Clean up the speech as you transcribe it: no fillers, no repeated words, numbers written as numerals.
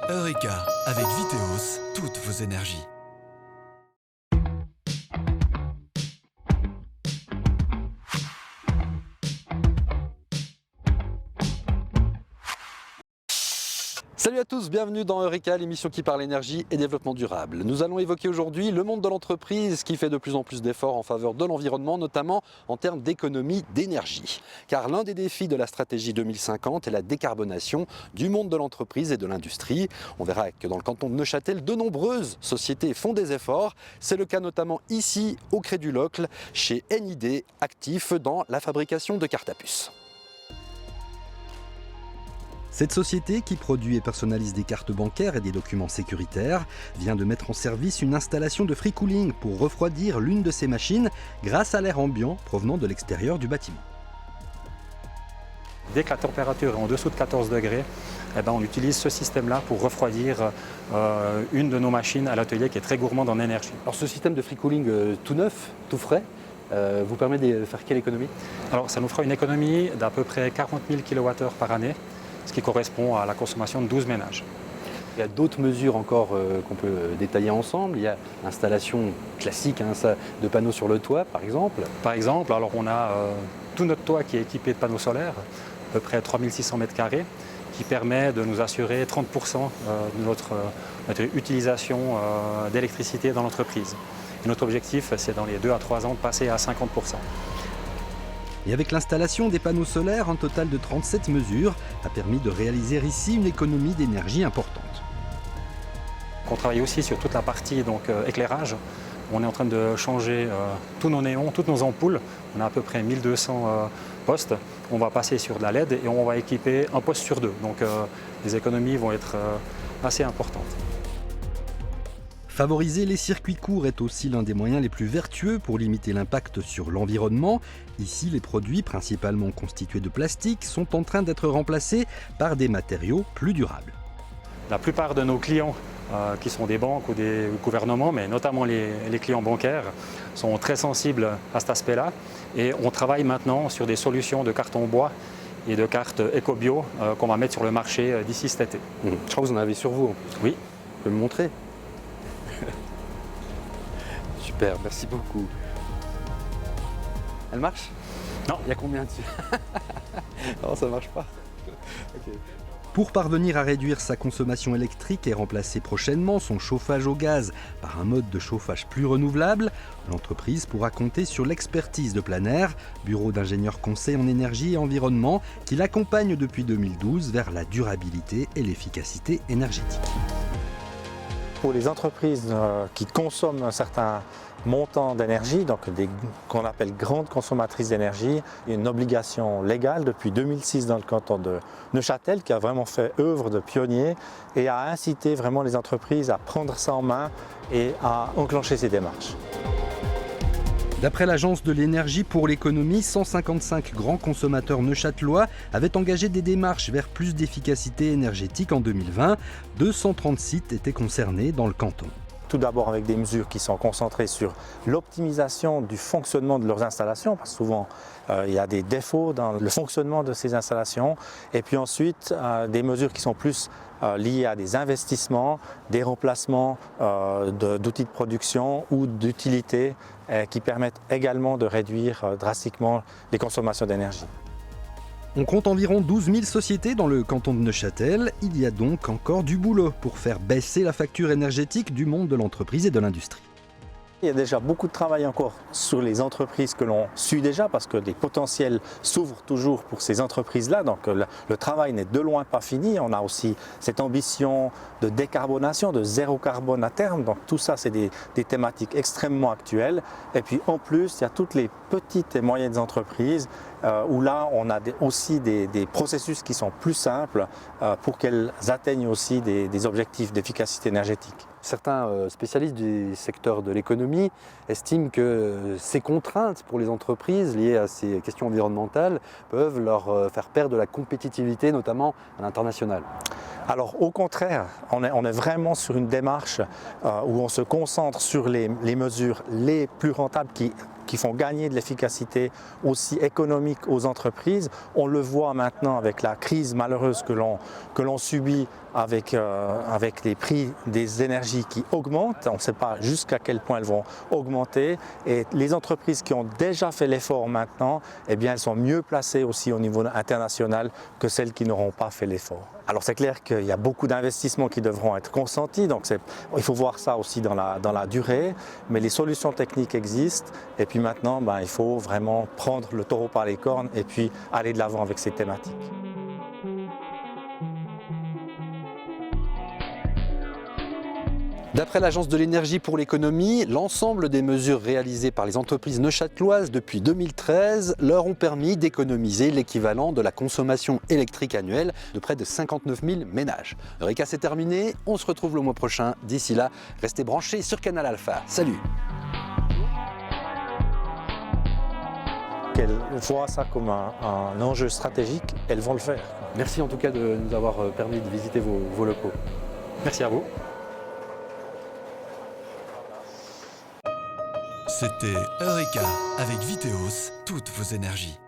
Eureka, avec Viteos, toutes vos énergies. Salut à tous, bienvenue dans Eureka, l'émission qui parle énergie et développement durable. Nous allons évoquer aujourd'hui le monde de l'entreprise qui fait de plus en plus d'efforts en faveur de l'environnement, notamment en termes d'économie d'énergie. Car l'un des défis de la stratégie 2050 est la décarbonation du monde de l'entreprise et de l'industrie. On verra que dans le canton de Neuchâtel, de nombreuses sociétés font des efforts. C'est le cas notamment ici, au Cré du Locle, chez NID, actif dans la fabrication de cartes à puce. Cette société, qui produit et personnalise des cartes bancaires et des documents sécuritaires, vient de mettre en service une installation de free cooling pour refroidir l'une de ses machines grâce à l'air ambiant provenant de l'extérieur du bâtiment. Dès que la température est en dessous de 14 degrés, on utilise ce système-là pour refroidir une de nos machines à l'atelier qui est très gourmande en énergie. Alors ce système de free cooling tout neuf, tout frais, vous permet de faire quelle économie? Alors ça nous fera une économie d'à peu près 40 000 kWh par année, ce qui correspond à la consommation de 12 ménages. Il y a d'autres mesures encore qu'on peut détailler ensemble. Il y a l'installation classique de panneaux sur le toit, par exemple. Par exemple, alors on a tout notre toit qui est équipé de panneaux solaires, à peu près 3600 m², qui permet de nous assurer 30% de notre utilisation d'électricité dans l'entreprise. Et notre objectif, c'est dans les 2 à 3 ans de passer à 50%. Et avec l'installation des panneaux solaires, un total de 37 mesures a permis de réaliser ici une économie d'énergie importante. On travaille aussi sur toute la partie éclairage. On est en train de changer tous nos néons, toutes nos ampoules. On a à peu près 1200 postes. On va passer sur de la LED et on va équiper un poste sur deux. Donc les économies vont être assez importantes. Favoriser les circuits courts est aussi l'un des moyens les plus vertueux pour limiter l'impact sur l'environnement. Ici, les produits, principalement constitués de plastique, sont en train d'être remplacés par des matériaux plus durables. La plupart de nos clients, qui sont des banques ou des gouvernements, mais notamment les clients bancaires, sont très sensibles à cet aspect-là. Et on travaille maintenant sur des solutions de carton bois et de cartes éco-bio qu'on va mettre sur le marché d'ici cet été. Je crois que vous en avez sur vous. Oui. Vous pouvez me montrer? Super, merci beaucoup. Elle marche? Non. Il y a combien dessus? Non, ça marche pas. Okay. Pour parvenir à réduire sa consommation électrique et remplacer prochainement son chauffage au gaz par un mode de chauffage plus renouvelable, l'entreprise pourra compter sur l'expertise de Planer, bureau d'ingénieurs conseil en énergie et environnement, qui l'accompagne depuis 2012 vers la durabilité et l'efficacité énergétique. Pour les entreprises qui consomment un certain montant d'énergie, donc qu'on appelle grandes consommatrices d'énergie, il y a une obligation légale depuis 2006 dans le canton de Neuchâtel qui a vraiment fait œuvre de pionnier et a incité vraiment les entreprises à prendre ça en main et à enclencher ces démarches. D'après l'Agence de l'énergie pour l'économie, 155 grands consommateurs neuchâtelois avaient engagé des démarches vers plus d'efficacité énergétique en 2020. 230 sites étaient concernés dans le canton. Tout d'abord avec des mesures qui sont concentrées sur l'optimisation du fonctionnement de leurs installations, parce que souvent il y a des défauts dans le fonctionnement de ces installations. Et puis ensuite des mesures qui sont plus liées à des investissements, des remplacements d'outils de production ou d'utilités qui permettent également de réduire drastiquement les consommations d'énergie. On compte environ 12 000 sociétés dans le canton de Neuchâtel. Il y a donc encore du boulot pour faire baisser la facture énergétique du monde de l'entreprise et de l'industrie. Il y a déjà beaucoup de travail encore sur les entreprises que l'on suit déjà parce que les potentiels s'ouvrent toujours pour ces entreprises-là. Donc le travail n'est de loin pas fini. On a aussi cette ambition de décarbonation, de zéro carbone à terme. Donc tout ça, c'est des thématiques extrêmement actuelles. Et puis en plus, il y a toutes les petites et moyennes entreprises où là, on a aussi des processus qui sont plus simples pour qu'elles atteignent aussi des objectifs d'efficacité énergétique. Certains spécialistes du secteur de l'économie estiment que ces contraintes pour les entreprises liées à ces questions environnementales peuvent leur faire perdre de la compétitivité, notamment à l'international. Alors au contraire, on est vraiment sur une démarche où on se concentre sur les mesures les plus rentables qui qui font gagner de l'efficacité aussi économique aux entreprises. On le voit maintenant avec la crise malheureuse que l'on subit avec les prix des énergies qui augmentent. On ne sait pas jusqu'à quel point elles vont augmenter. Et les entreprises qui ont déjà fait l'effort maintenant, eh bien, elles sont mieux placées aussi au niveau international que celles qui n'auront pas fait l'effort. Alors c'est clair qu'il y a beaucoup d'investissements qui devront être consentis, donc il faut voir ça aussi dans la durée, mais les solutions techniques existent et puis maintenant il faut vraiment prendre le taureau par les cornes et puis aller de l'avant avec ces thématiques. D'après l'Agence de l'énergie pour l'économie, l'ensemble des mesures réalisées par les entreprises neuchâteloises depuis 2013 leur ont permis d'économiser l'équivalent de la consommation électrique annuelle de près de 59 000 ménages. Eureka, c'est terminé, on se retrouve le mois prochain. D'ici là, restez branchés sur Canal Alpha. Salut! Qu'elles voient ça comme un enjeu stratégique, elles vont le faire. Merci en tout cas de nous avoir permis de visiter vos locaux. Merci à vous. C'était Eureka avec Viteos, toutes vos énergies.